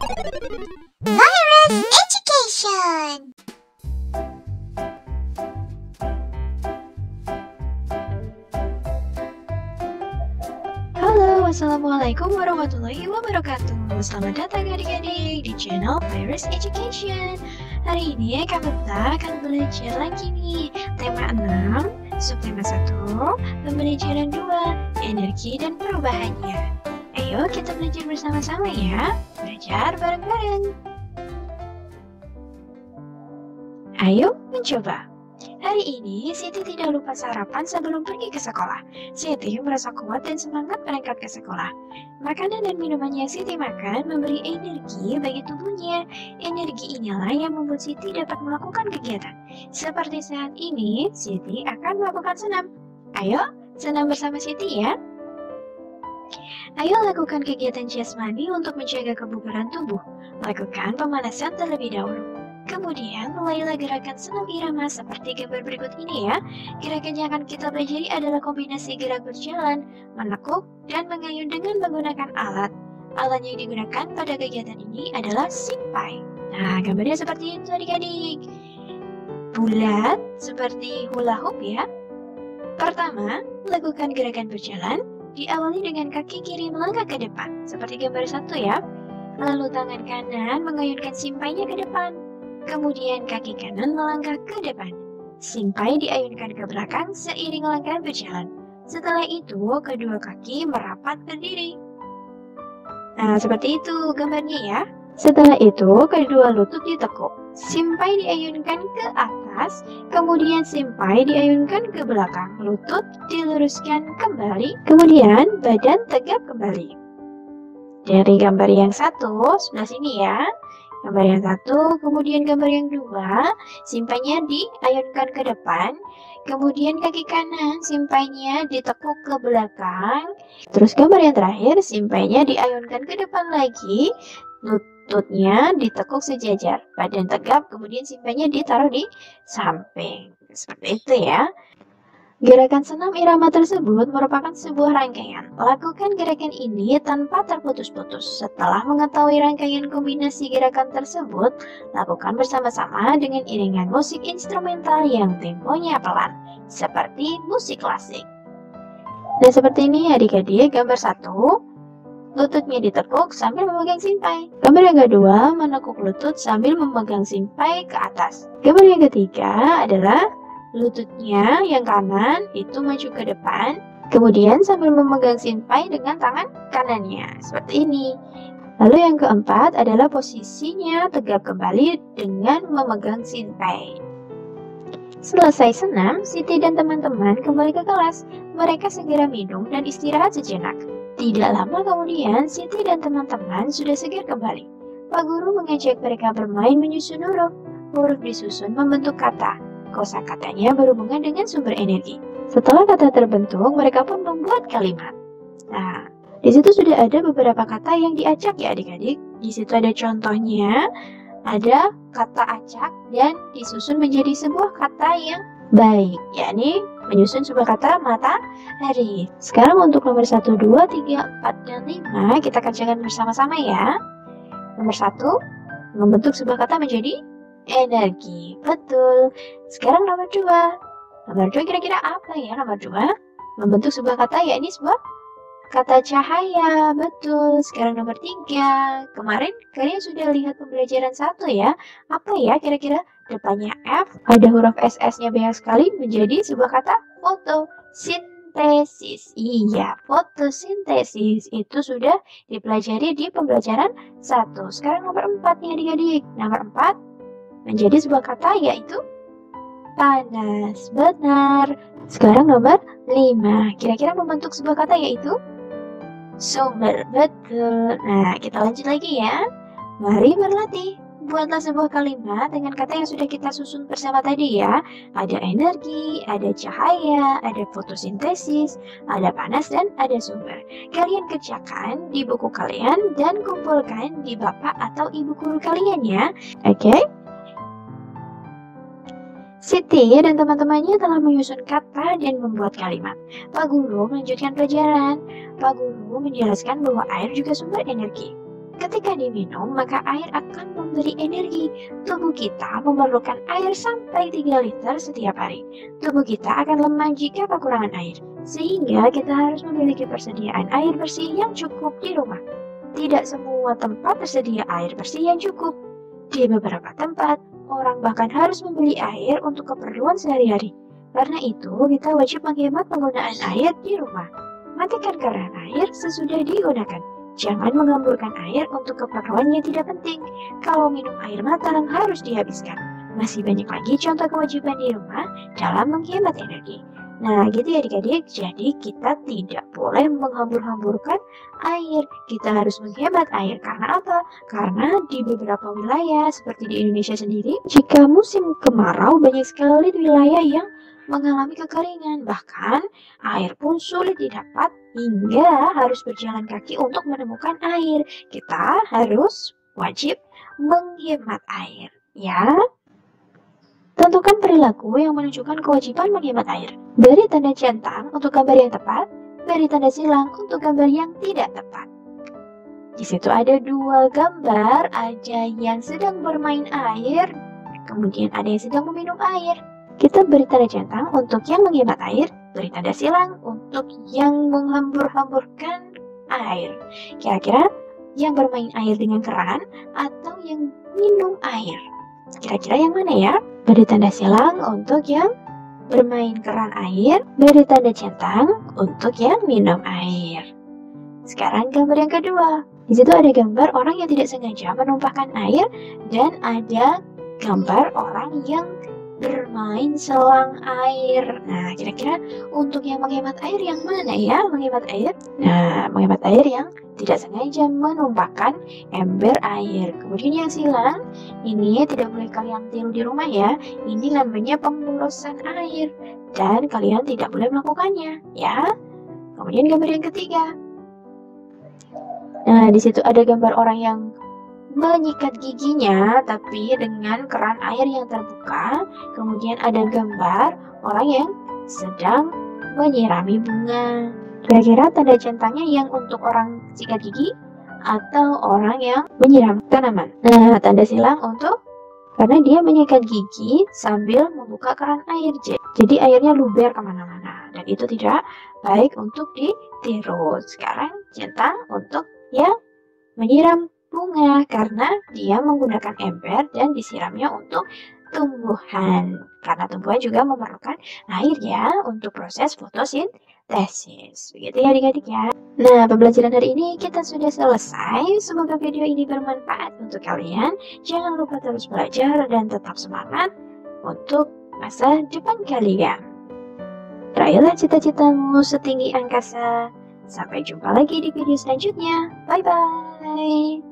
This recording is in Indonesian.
Virus Education. Halo, wassalamualaikum warahmatullahi wabarakatuh. Selamat datang adik-adik di channel Virus Education. Hari ini kita akan belajar lagi nih tema 6, subtema 1, pembelajaran 2, energi dan perubahannya. Ayo kita belajar bersama-sama ya. Belajar bareng-bareng. Ayo mencoba. Hari ini Siti tidak lupa sarapan sebelum pergi ke sekolah. Siti merasa kuat dan semangat berangkat ke sekolah. Makanan dan minuman yang Siti makan memberi energi bagi tubuhnya. Energi inilah yang membuat Siti dapat melakukan kegiatan. Seperti saat ini, Siti akan melakukan senam. Ayo, senam bersama Siti ya. Ayo lakukan kegiatan jasmani untuk menjaga kebugaran tubuh. Lakukan pemanasan terlebih dahulu. Kemudian mulailah gerakan senam irama seperti gambar berikut ini ya. Gerakan yang akan kita pelajari adalah kombinasi gerak berjalan, menekuk, dan mengayun dengan menggunakan alat. Alat yang digunakan pada kegiatan ini adalah simpai. Nah, gambarnya seperti itu adik-adik. Bulat seperti hula hoop ya. Pertama, lakukan gerakan berjalan, diawali dengan kaki kiri melangkah ke depan, seperti gambar 1 ya. Lalu tangan kanan mengayunkan simpainya ke depan. Kemudian kaki kanan melangkah ke depan. Simpai diayunkan ke belakang seiring langkah berjalan. Setelah itu, kedua kaki merapat berdiri. Nah, seperti itu gambarnya ya. Setelah itu, kedua lutut ditekuk. Simpai diayunkan ke atas, kemudian simpai diayunkan ke belakang. Lutut diluruskan kembali, kemudian badan tegap kembali. Dari gambar yang 1, sebelah sini ya. Gambar yang 1, kemudian gambar yang 2, simpainya diayunkan ke depan, kemudian kaki kanan simpainya ditekuk ke belakang, terus gambar yang terakhir simpainya diayunkan ke depan lagi, lututnya ditekuk sejajar, badan tegap, kemudian simpainya ditaruh di samping. Seperti itu ya. Gerakan senam irama tersebut merupakan sebuah rangkaian. Lakukan gerakan ini tanpa terputus-putus. Setelah mengetahui rangkaian kombinasi gerakan tersebut, lakukan bersama-sama dengan iringan musik instrumental yang temponya pelan, seperti musik klasik. Dan seperti ini adik-adik, gambar 1, lututnya ditekuk sambil memegang simpai. Gambar yang kedua, menekuk lutut sambil memegang simpai ke atas. Gambar yang ketiga adalah lututnya yang kanan itu maju ke depan, kemudian sambil memegang simpai dengan tangan kanannya, seperti ini. Lalu yang keempat adalah posisinya tegap kembali dengan memegang simpai. Selesai senam, Siti dan teman-teman kembali ke kelas. Mereka segera minum dan istirahat sejenak. Tidak lama kemudian, Siti dan teman-teman sudah segar kembali. Pak Guru mengajak mereka bermain menyusun huruf. Huruf disusun membentuk kata. Kosakatanya berhubungan dengan sumber energi. Setelah kata terbentuk, mereka pun membuat kalimat. Nah, di situ sudah ada beberapa kata yang diacak ya adik-adik. Di situ ada contohnya, ada kata acak dan disusun menjadi sebuah kata yang baik, yakni menyusun sebuah kata matahari. Sekarang untuk nomor 1, 2, 3, 4, dan 5 kita kerjakan bersama-sama ya. Nomor 1, membentuk sebuah kata menjadi energi. Betul. Sekarang nomor 2. Nomor 2 kira-kira apa ya nomor 2? Membentuk sebuah kata yakni sebuah kata cahaya. Betul. Sekarang nomor 3. Kemarin kalian sudah lihat pembelajaran 1 ya. Apa ya kira-kira? Depannya F, ada huruf SS-nya banyak sekali menjadi sebuah kata fotosintesis. Iya, fotosintesis itu sudah dipelajari di pembelajaran 1. Sekarang nomor 4 nih adik-adik. Nomor 4 menjadi sebuah kata yaitu panas. Benar. Sekarang nomor 5. Kira-kira membentuk sebuah kata yaitu sumber. Betul. Nah, kita lanjut lagi ya. Mari berlatih. Buatlah sebuah kalimat dengan kata yang sudah kita susun bersama tadi ya. Ada energi, ada cahaya, ada fotosintesis, ada panas, dan ada sumber. Kalian kerjakan di buku kalian dan kumpulkan di bapak atau ibu guru kalian ya. Oke? Siti dan teman-temannya telah menyusun kata dan membuat kalimat. Pak Guru melanjutkan pelajaran. Pak Guru menjelaskan bahwa air juga sumber energi. Ketika diminum, maka air akan memberi energi. Tubuh kita memerlukan air sampai 3 liter setiap hari. Tubuh kita akan lemah jika kekurangan air, sehingga kita harus memiliki persediaan air bersih yang cukup di rumah. Tidak semua tempat tersedia air bersih yang cukup. Di beberapa tempat, orang bahkan harus membeli air untuk keperluan sehari-hari. Karena itu, kita wajib menghemat penggunaan air di rumah. Matikan keran air sesudah digunakan. Jangan menghamburkan air untuk keperluan yang tidak penting. Kalau minum air matang harus dihabiskan. Masih banyak lagi contoh kewajiban di rumah dalam menghemat energi. Nah, gitu ya adik-adik. Jadi kita tidak boleh menghambur-hamburkan air. Kita harus menghemat air. Karena apa? Karena di beberapa wilayah seperti di Indonesia sendiri, jika musim kemarau banyak sekali wilayah yang mengalami kekeringan. Bahkan air pun sulit didapat hingga harus berjalan kaki untuk menemukan air. Kita harus wajib menghemat air, ya. Tentukan perilaku yang menunjukkan kewajiban menghemat air. Beri tanda centang untuk gambar yang tepat, beri tanda silang untuk gambar yang tidak tepat. Di situ ada 2 gambar, ada yang sedang bermain air, kemudian ada yang sedang meminum air. Kita beri tanda centang untuk yang menghemat air, beri tanda silang untuk yang menghambur-hamburkan air. Kira-kira yang bermain air dengan keran atau yang minum air? Kira-kira yang mana ya? Beri tanda silang untuk yang bermain keran air, beri tanda centang untuk yang minum air. Sekarang gambar yang kedua. Di situ ada gambar orang yang tidak sengaja menumpahkan air dan ada gambar orang yang bermain selang air. Nah, kira-kira untuk yang menghemat air yang mana ya? Menghemat air? Nah, menghemat air yang tidak sengaja menumpahkan ember air. Kemudian yang silang, ini tidak boleh kalian tiru di rumah ya. Ini namanya pemborosan air dan kalian tidak boleh melakukannya, ya. Kemudian gambar yang ketiga. Nah, di situ ada gambar orang yang menyikat giginya tapi dengan keran air yang terbuka. Kemudian ada gambar orang yang sedang menyirami bunga. Kira-kira tanda centangnya yang untuk orang sikat gigi atau orang yang menyiram tanaman? Nah, tanda silang untuk karena dia menyikat gigi sambil membuka keran air. Jadi airnya luber kemana-mana dan itu tidak baik untuk ditiru. Sekarang centang untuk yang menyiram bunga karena dia menggunakan ember dan disiramnya untuk tumbuhan. Karena tumbuhan juga memerlukan air ya untuk proses fotosintesis. Begitu ya adik-adik ya. Nah, pembelajaran hari ini kita sudah selesai. Semoga video ini bermanfaat untuk kalian. Jangan lupa terus belajar dan tetap semangat untuk masa depan kalian. Raihlah cita-citamu setinggi angkasa. Sampai jumpa lagi di video selanjutnya. Bye-bye.